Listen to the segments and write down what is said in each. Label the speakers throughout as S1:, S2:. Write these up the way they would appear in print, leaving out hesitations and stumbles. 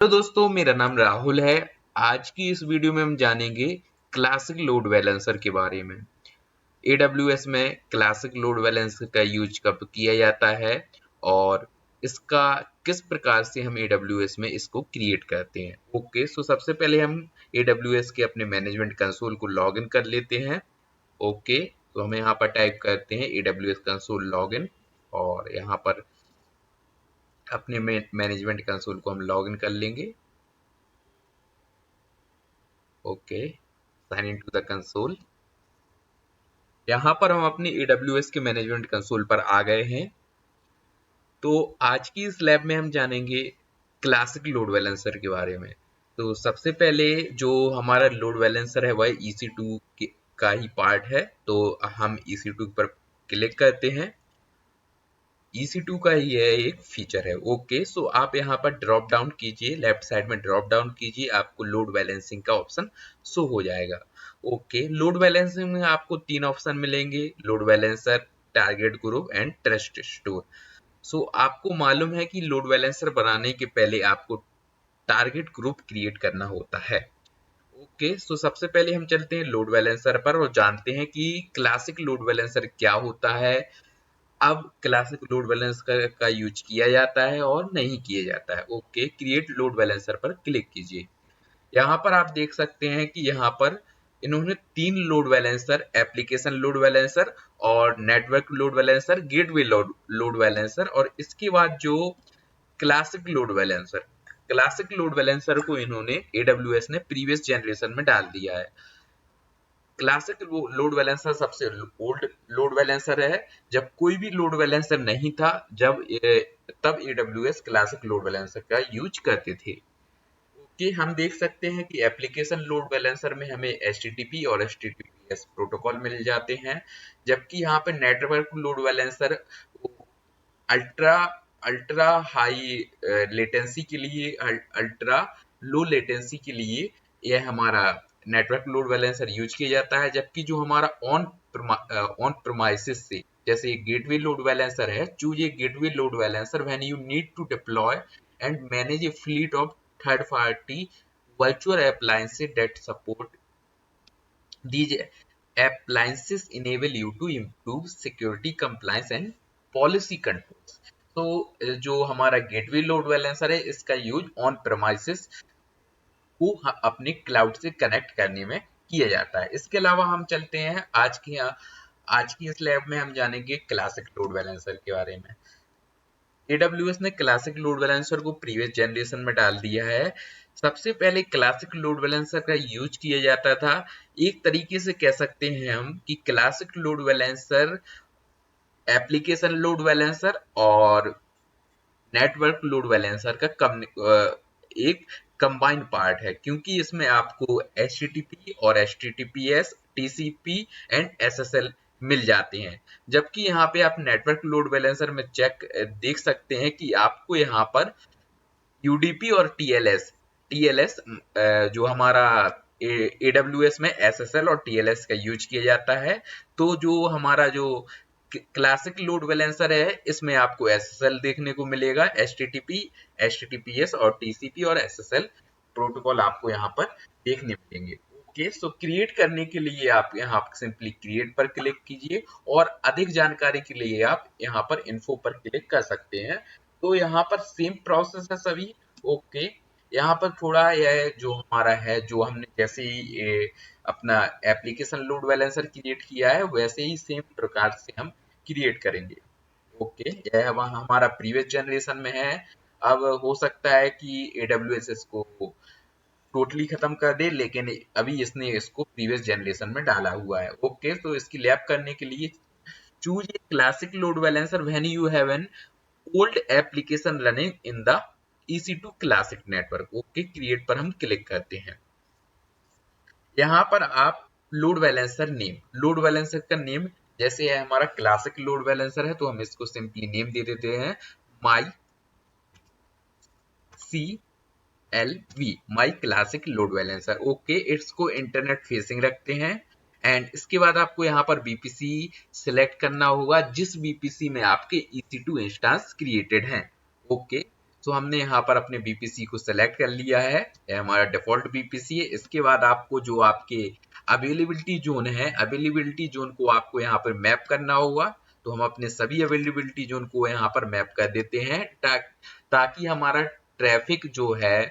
S1: तो दोस्तों, मेरा नाम राहुल है। आज की इस वीडियो में हम जानेंगे क्लासिक लोड बैलेंसर के बारे में। AWS में क्लासिक लोड बैलेंसर का यूज कब किया जाता है और इसका किस प्रकार से हम AWS में इसको क्रिएट करते हैं। ओके, सो सबसे पहले हम AWS के अपने मैनेजमेंट कंसोल को लॉगिन कर लेते हैं। ओके, तो हम यहाँ पर टाइप करते हैं AWS कंसोल लॉगिन और यहाँ पर अपने मैनेजमेंट कंसोल को हम लॉगिन कर लेंगे। Okay, sign in to the console. यहाँ पर हम अपनी AWS के मैनेजमेंट कंसोल पर आ गए हैं। तो आज की इस लैब में हम जानेंगे क्लासिक लोड बैलेंसर के बारे में। तो सबसे पहले जो हमारा लोड बैलेंसर है वह EC2 का ही पार्ट है। तो हम EC2 पर क्लिक करते हैं। EC2 का ही है एक फीचर है। ओके, सो आप यहाँ पर ड्रॉप डाउन कीजिए, लेफ्ट साइड में ड्रॉप डाउन कीजिए, आपको लोड बैलेंसिंग का ऑप्शन शो हो जाएगा। ओके, लोड बैलेंसिंग में आपको 3 ऑप्शन मिलेंगे: load balancer, target group and trust store. So आपको मालूम है कि लोड बैलेंसर बनाने के पहले आपको टारगेट ग्रुप क्रिएट करना होता है। ओके, सो सबसे पहले हम चलते हैं लोड बैलेंसर पर और जानते हैं कि क्लासिक लोड बैलेंसर क्या होता है, अब क्लासिक लोड बैलेंसर का यूज किया जाता है और नहीं किया जाता है। ओके, क्रिएट लोड बैलेंसर पर क्लिक कीजिए। यहाँ पर आप देख सकते हैं कि यहाँ पर इन्होंने 3 load balancer, application load balancer और network load balancer, gateway load balancer और इसके बाद जो क्लासिक लोड बैलेंसर को इन्होंने AWS ने प्रीवियस जनरेशन में डाल दिया है। क्लासिक लोड बैलेंसर सबसे ओल्ड लोड बैलेंसर है। जब कोई भी लोड बैलेंसर नहीं था, तब AWS क्लासिक लोड बैलेंसर का यूज करते थे। कि हम देख सकते हैं कि एप्लीकेशन लोड बैलेंसर में हमें HTTP और HTTPS प्रोटोकॉल मिल जाते हैं, जबकि यहाँ पे network load balancer ultra ultra high latency के लिए, अल्ट्रा लो लेटेंसी के लिए यह हमारा नेटवर्क लोड बैलेंसर यूज किया जाता है। जबकि जो हमारा ऑन प्रोमाइसिस से, जैसे गेटवे लोड बैलेंसर है, choose a gateway load balancer when you need to deploy and manage a fleet of third party virtual appliances that support these appliances enable you to improve security compliance and policy controls। तो जो हमारा gateway load balancer है इसका use on premises को अपने cloud से connect करने में किया जाता है। इसके अलावा हम चलते हैं आज की इस लैब में हम जानेंगे क्लासिक लोड बैलेंसर के बारे में। AWS ने क्लासिक लोड बैलेंसर को प्रीवियस जनरेशन में डाल दिया है। सबसे पहले क्लासिक लोड बैलेंसर का यूज किया जाता था, एक तरीके से कह सकते हैं हम कि classic load balancer application load balancer और नेटवर्क लोड बैलेंसर का एक कंबाइंड पार्ट है, क्योंकि इसमें आपको HTTP और HTTPS, TCP एंड SSL मिल जाते हैं। जबकि यहाँ पे आप नेटवर्क लोड बैलेंसर में देख सकते हैं कि आपको यहाँ पर UDP और TLS जो हमारा AWS में SSL और TLS का यूज किया जाता है। तो जो हमारा जो क्लासिक लोड बैलेंसर है इसमें आपको SSL देखने को मिलेगा, HTTP, HTTPS और TCP और SSL प्रोटोकॉल आपको यहाँ पर देखने मिलेंगे। ओके, सो क्रिएट करने के लिए आप यहाँ सिंपली क्रिएट पर क्लिक कीजिए और अधिक जानकारी के लिए आप यहाँ पर इन्फो पर क्लिक कर सकते हैं। तो यहाँ पर सेम प्रोसेस है सभी। ओके, यहाँ पर थोड़ा यह जो हमारा है, जो हमने जैसे ही अपना एप्लीकेशन लोड बैलेंसर क्रिएट किया है वैसे ही सेम प्रकार से हम क्रिएट करेंगे। ओके, यह हमारा प्रीवियस जनरेशन में है। अब हो सकता है कि AWS इसको टोटली खत्म कर दे, लेकिन अभी इसने इसको प्रीवियस जनरेशन में डाला हुआ है। ओके, तो इसकी लैब करने के लिए choose a classic load balancer when you have an old application running in the EC2 classic network. Okay, create पर हम क्लिक करते हैं। यहाँ पर आप लोड बैलेंसर का नेम, जैसे है हमारा क्लासिक लोड बैलेंसर है तो हम इसको सिंपली नेम दे देते हैं माई क्लासिक लोड बैलेंसर। ओके, इसको इंटरनेट फेसिंग रखते हैं एंड इसके बाद आपको यहाँ पर BPC सिलेक्ट करना होगा जिस BPC में आपके EC2 इंस्टेंस क्रिएटेड हैं। ओके, सो हमने यहाँ पर अपने बीपीसी को सेलेक्ट कर लिया है, ये हमारा डिफॉल्ट बीपीसी है। इसके बाद आपको जो आपके अवेलेबिलिटी जोन है, अवेलेबिलिटी जोन को आपको यहाँ पर मैप करना होगा। तो हम अपने सभी अवेलेबिलिटी जोन को यहाँ पर मैप कर देते हैं ताकि हमारा ट्रैफिक जो है,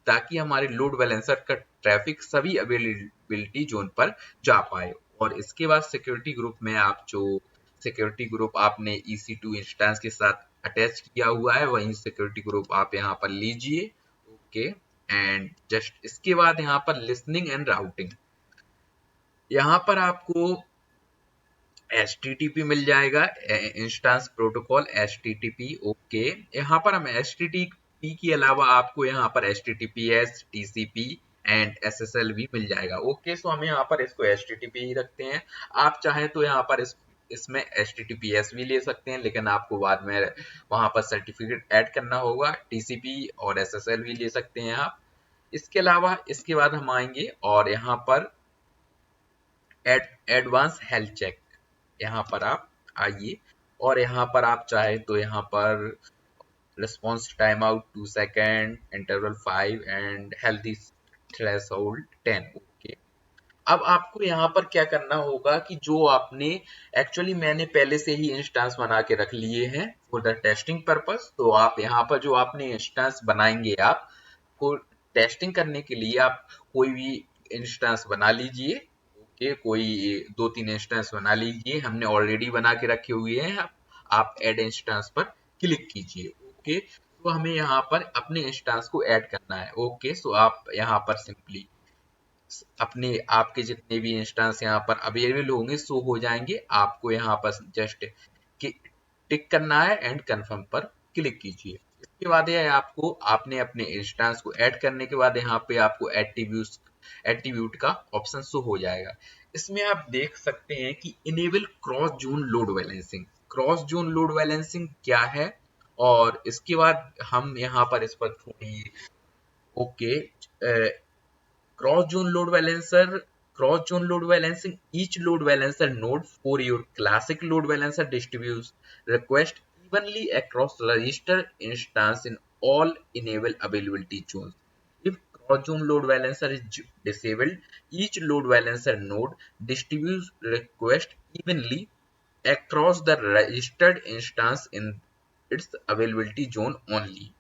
S1: ताकि हमारे लोड बैलेंसर का ट्रैफिक सभी अवेलेबिलिटी जोन पर जा पाए। और इसके बाद सिक्योरिटी ग्रुप में आप जो सिक्योरिटी ग्रुप आपने EC2 इंस्टेंस के साथ अटैच किया हुआ है, वही सिक्योरिटी ग्रुप आप यहाँ पर लीजिए। ओके, एंड जस्ट इसके बाद यहाँ पर लिसनिंग एंड राउटिंग, यहाँ पर आपको HTTP मिल जाएगा, इंस्टेंस प्रोटोकॉल HTTP। ओके, यहाँ पर हम HTTP के अलावा आपको यहाँ पर HTTPS, TCP एंड SSL भी मिल जाएगा। ओके, सो हम यहाँ पर इसको HTTP ही रखते हैं। आप चाहें तो यहाँ पर इसमें HTTPS भी ले सकते हैं, लेकिन आपको बाद में वहां पर सर्टिफिकेट ऐड करना होगा। TCP और SSL भी ले सकते हैं आप। इसके अलावा इसके बाद हम आएंगे और यहाँ पर एडवांस हेल्थ चेक, यहाँ पर आप आइए और यहाँ पर आप चाहे तो यहाँ पर response time out 2 second, interval 5 and healthy threshold 10। Okay, अब आपको यहाँ पर क्या करना होगा कि जो आपने एक्चुअली मैंने पहले से ही इंस्टेंस बना के रख लिए हैं फॉर द टेस्टिंग पर्पस। तो आप यहाँ पर जो आपने इंस्टेंस बनाएंगे, आप को टेस्टिंग करने के लिए आप कोई भी इंस्टेंस बना लीजिए। ओके, कोई 2-3 इंस्टेंस बना लीजिए, हमने ऑलरेडी बना के रखे हुए हैं। आप ऐड इंस्टेंस पर क्लिक कीजिए। ओके, तो हमें यहाँ पर अपने इंस्टेंस को ऐड करना है। ओके, सो आप यहाँ पर सिंपली अपने आपके जितने भी इंस्टेंस यहाँ पर अवेलेबल होंगे शो हो जाएंगे। आपको यहाँ पर जस्ट टिक करना है एंड कंफर्म पर क्लिक कीजिए। इसके बाद ये आपको आपने अपने इंस्टेंस को ऐड करने के बाद यहाँ पे आपको एट्रीब्यूट का ऑप्शन शो हो जाएगा। इसमें आप देख सकते हैं कि enable cross zone load balancing. Cross zone load balancing क्या है, और इसके बाद हम यहाँ पर इस पर थोड़ी okay, cross zone load balancer, cross zone load balancing, each load balancer node for your classic load balancer distributes request evenly across register instance in all enable availability zones. If cross zone load balancer is disabled, each load balancer node distributes request evenly across the registered instance in its availability zone only.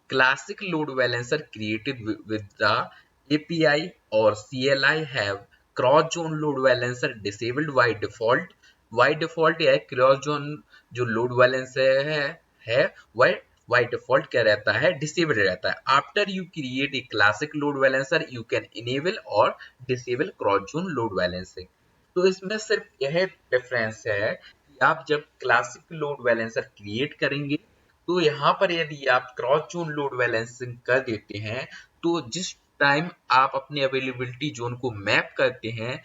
S1: Classic load balancer created with the API or CLI have cross zone load balancer disabled by default. By default यह cross zone जो load balancer है वह by default क्या रहता है, disabled रहता है। After you create a classic load balancer, you can enable or disable cross zone load balancing. तो इसमें सिर्फ यह डिफरेंस है कि आप जब क्लासिक लोड बैलेंसर क्रिएट करेंगे तो यहाँ पर यदि आप क्रॉस जोन लोड बैलेंसिंग कर देते हैं, तो जिस टाइम आप अपने अवेलेबिलिटी जोन को मैप करते हैं,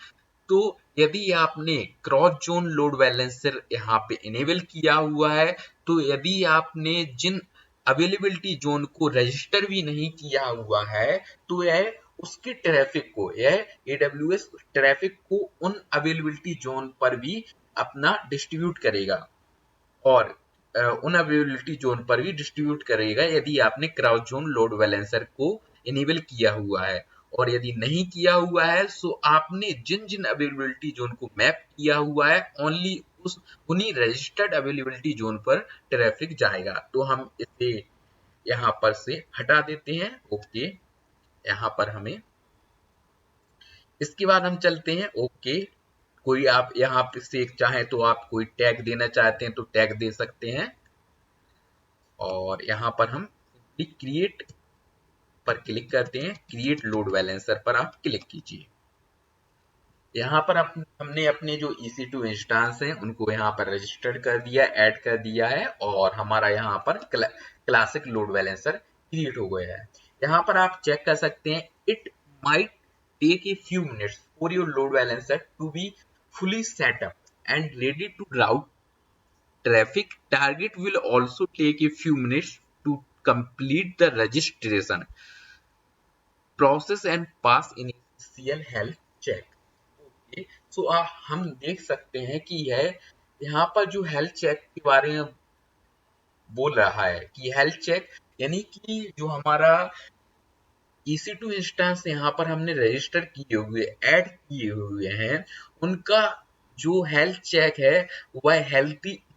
S1: तो यदि आपने क्रॉस जोन लोड बैलेंसर यहाँ पे इनेबल किया हुआ है, तो यदि आपने जिन अवेलेबिलिटी जोन को रजिस्टर भी नहीं किया हुआ है, तो यह उसके ट्रैफिक को, यह AWS ट्रैफिक को उन अवेलेबिलिटी जोन पर भी अपना डिस्ट्रीब्यूट करेगा और उन अवेलेबिलिटी जोन पर भी डिस्ट्रीब्यूट करेगा यदि आपने क्रॉस जोन लोड बैलेंसर को इनेबल किया हुआ है। और यदि नहीं किया हुआ है, सो आपने जिन जिन अवेलेबिलिटी जोन को मैप किया हुआ है, ओनली उन्हीं रजिस्टर्ड अवेलेबिलिटी जोन पर ट्रैफिक जाएगा। तो हम इसे यहाँ पर से हटा देते हैं। ओके, यहाँ पर हमें इसके बाद हम चलते हैं। ओके, कोई आप यहाँ पे से चाहें तो आप कोई टैग देना चाहते हैं तो टैग दे सकते हैं। और यहाँ पर हम क्रिएट पर क्लिक करते हैं, क्रिएट लोड बैलेंसर पर आप क्लिक कीजिए। यहाँ पर हमने अपने जो EC2 इंस्टेंस हैं उनको यहाँ पर रजिस्टर्ड कर दिया, ऐड कर दिया है और हमारा यहाँ पर क्लासिक लोड बैलेंसर क्रिएट हो गया है। यहाँ पर आप चेक कर सकते हैं, it might take a few minutes for your load balancer to be fully set up and ready to route traffic. Target will also take a few minutes to complete the registration process and pass initial health check. Okay, so हम देख सकते हैं कि यह यहाँ पर जो health check के बारे में बोल रहा है कि हेल्थ चेक, यानी कि जो हमारा EC2 इंस्टेंस यहाँ पर हमने रजिस्टर किए हुए, ऐड किए हुए हैं, उनका जो हेल्थ चेक है वह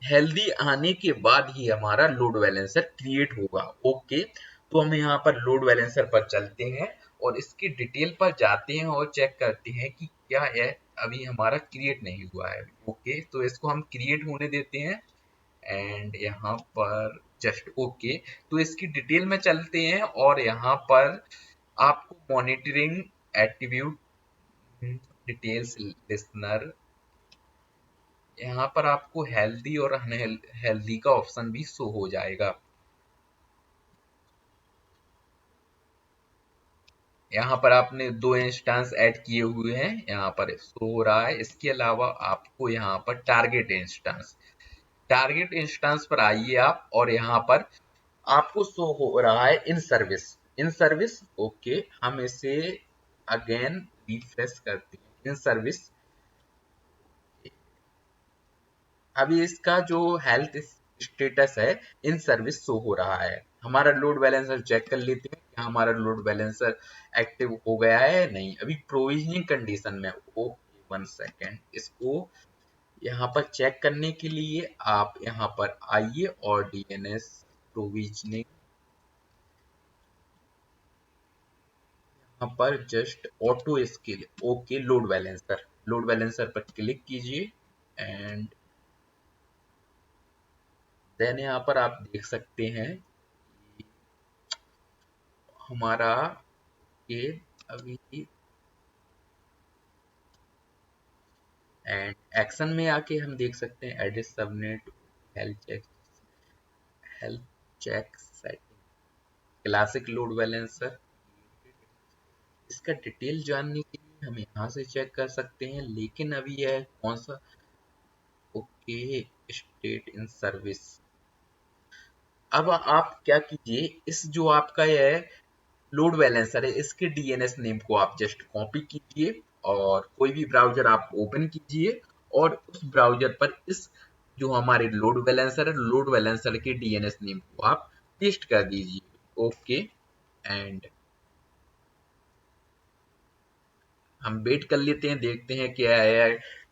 S1: हेल्दी आने के बाद ही हमारा लोड बैलेंसर क्रिएट होगा। ओके, तो हम यहाँ पर लोड बैलेंसर पर चलते हैं और इसकी डिटेल पर जाते हैं और चेक करते हैं कि क्या है, अभी हमारा क्रिएट नहीं हुआ है। ओके, तो इसको हम क्रिएट होने देते हैं एंड यहाँ पर जस्ट ओके। तो इसकी डिटेल में चलते हैं और यहाँ पर आपको मॉनिटरिंग एट्रीब्यूट डिटेल्स लिसनर, यहाँ पर आपको हेल्दी और अनहेल्दी का ऑप्शन भी शो हो जाएगा। यहाँ पर आपने 2 इंस्टेंस ऐड किए हुए हैं, यहाँ पर शो हो रहा है। इसके अलावा आपको यहाँ पर टारगेट इंस्टेंस पर आइए आप, और यहाँ पर आपको शो हो रहा है इन सर्विस। ओके, हम इसे अगेन रिफ्रेश करते हैं, इन सर्विस। अभी इसका जो हेल्थ स्टेटस है, इन सर्विस शो हो रहा है। हमारा लोड बैलेंसर चेक कर लेते हैं कि हमारा लोड बैलेंसर एक्टिव हो गया है नहीं, अभी प्रोविजनिंग कंडीशन में। ओके, 1 सेकेंड, इसको यहाँ पर चेक करने के लिए आप यहाँ पर आइए और DNS प्रोविजनिंग, यहाँ पर just auto scale, okay, load balancer पर क्लिक कीजिए एंड देन यहाँ पर आप देख सकते हैं कि हमारा ये अभी एंड एक्शन में आके हम देख सकते हैं edit subnet health check setting classic load balancer. इसका डिटेल जानने के लिए हम यहाँ से चेक कर सकते हैं, लेकिन अभी यह कौन सा, ओके, स्टेट इन सर्विस। अब आप क्या कीजिए, इस जो आपका यह लोड बैलेंसर है, इसके DNS नेम को आप जस्ट कॉपी कीजिए और कोई भी ब्राउजर आप ओपन कीजिए और उस ब्राउजर पर इस जो हमारे लोड बैलेंसर के DNS नेम को आप पेस्ट कर दीजिए। ओके, एंड हम वेट कर लेते हैं, देखते हैं क्या है,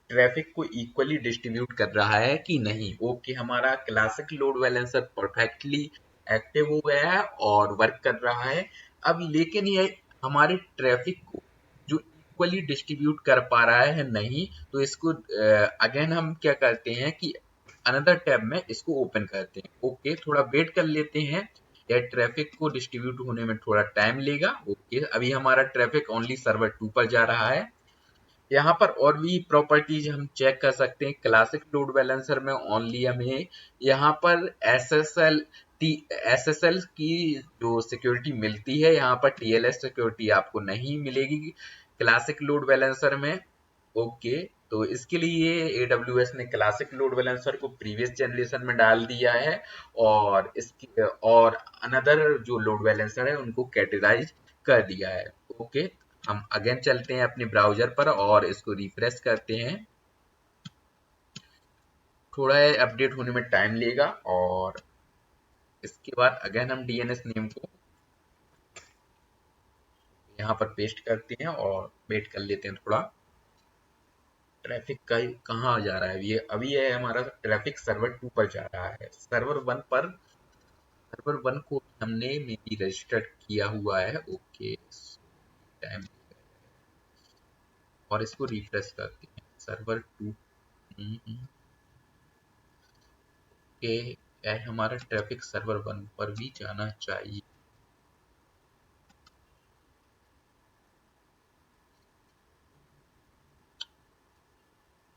S1: ट्रैफिक को इक्वली डिस्ट्रीब्यूट कर रहा है कि नहीं। ओके, हमारा classic load balancer perfectly active हो गया है और वर्क कर रहा है। अब लेकिन ये हमारे ट्रैफिक को जो इक्वली डिस्ट्रीब्यूट कर पा रहा है नहीं, तो इसको अगेन हम क्या करते हैं कि अनदर टैब में इसको ओपन करते हैं। ओके, थोड़ा वेट कर लेते हैं, या ट्रैफिक को डिस्ट्रीब्यूट होने में थोड़ा टाइम लेगा। ओके, अभी हमारा ट्रैफिक ओनली सर्वर 2 पर जा रहा है। यहाँ पर और भी प्रॉपर्टीज हम चेक कर सकते हैं। क्लासिक लोड बैलेंसर में ओनली हमें यहाँ पर SSL की जो सिक्योरिटी मिलती है, यहाँ पर TLS सिक्योरिटी आपको नहीं मिलेगी क्लासिक लोड बैलेंसर में। ओके, तो इसके लिए AWS ने क्लासिक लोड बैलेंसर को प्रीवियस जनरेशन में डाल दिया है और इसकी और अनदर जो लोड बैलेंसर है उनको कैटेगराइज कर दिया है। ओके, हम अगेन चलते हैं अपने ब्राउजर पर और इसको रिफ्रेश करते हैं। थोड़ा अपडेट होने में टाइम लेगा और इसके बाद अगेन हम DNS नेम को यहाँ पर पेस्ट करते हैं और वेट कर लेते हैं थोड़ा। ट्रैफिक का कहाँ जा रहा है ये, अभी ये हमारा ट्रैफिक सर्वर 2 पर जा रहा है। सर्वर 1 को हमने मे बी रजिस्टर्ड किया हुआ है। ओके, टाइम और इसको रिफ्रेश करते हैं सर्वर 2 के, हमारा ट्रैफिक सर्वर 1 पर भी जाना चाहिए।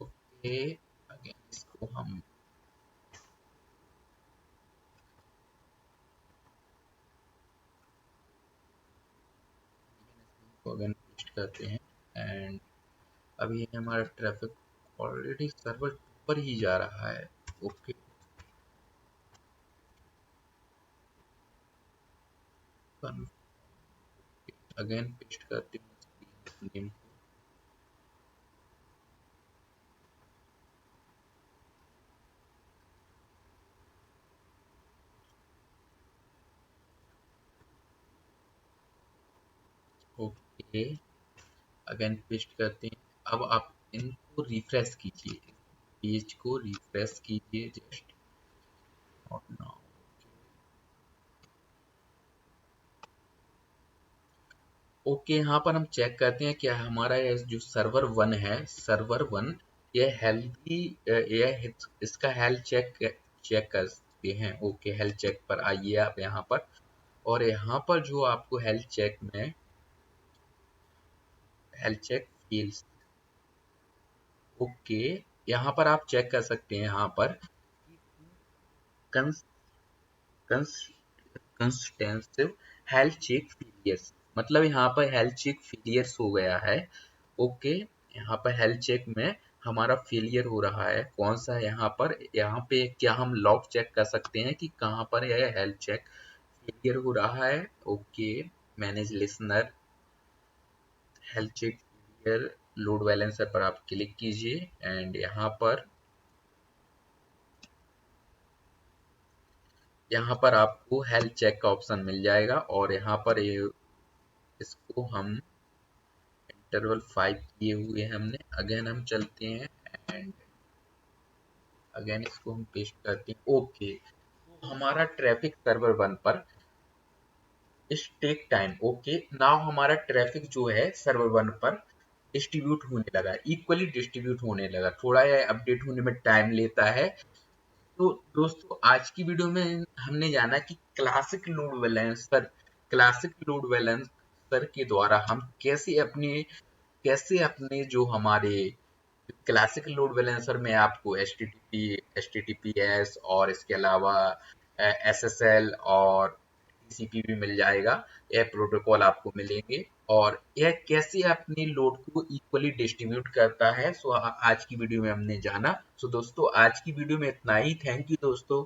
S1: ओके, अगेन इसको हम अगेन पेस्ट करते हैं एंड अभी हमारा ट्रैफिक ऑलरेडी सर्वर 2 पर ही जा रहा है। ओके, अगेन पेस्ट करते हैं नेम। ओके, अगेन पेस्ट करते हैं। अब आप इनको रिफ्रेश कीजिए, पेज को रिफ्रेश कीजिए जस्ट, और नाउ ओके। यहाँ पर हम चेक करते हैं क्या हमारा ये जो सर्वर वन है, सर्वर वन, ये हेल्थी, ये इसका हेल्थ चेक चेक करते हैं। ओके, हेल्थ चेक पर आइए आप यहाँ पर, और यहाँ पर जो आपको हेल्थ चेक में हेल्थ चेक फील्ड्स, ओके, यहाँ पर आप चेक कर सकते हैं यहाँ पर कंस्टेंसिव हेल्थ चेक फेलियर्स, मतलब यहाँ पर हेल्थ चेक फेलियर्स हो गया है। ओके, यहाँ पर हेल्थ चेक में हमारा फेलियर हो रहा है, कौन सा है यहाँ पर, यहाँ पे क्या हम लॉग चेक कर सकते हैं कि कहाँ पर यह हेल्थ चेक फेलियर हो रहा है। Okay, manage listener health check failure load balancer पर आप क्लिक कीजिए, एंड यहाँ पर आपको हेल्थ चेक का ऑप्शन मिल जाएगा, और यहाँ पर ये इसको हम इंटरवल 5 किए हुए हैं हमने। अगेन हम चलते हैं एंड अगेन इसको हम पेस्ट करते हैं। ओके, तो हमारा ट्रैफिक सर्वर वन पर टेक टाइम, ओके, नाउ हमारा ट्रैफिक जो है सर्वर वन पर डिस्ट्रीब्यूट होने लगा, इक्वली डिस्ट्रीब्यूट होने लगा। थोड़ा यह अपडेट होने में टाइम लेता है। तो दोस्तों, आज की वीडियो में हमने जाना कि क्लासिक लोड बैलेंसर के द्वारा हम कैसे अपने जो हमारे क्लासिक लोड बैलेंसर में आपको HTTPS और इसके अलावा SSL और TCP भी मिल जाएगा, यह प्रोटोकॉल आपको मिलेंगे, और यह कैसे अपनी लोड को इक्वली डिस्ट्रीब्यूट करता है। सो आज की वीडियो में हमने जाना। सो दोस्तों, आज की वीडियो में इतना ही। थैंक यू दोस्तों।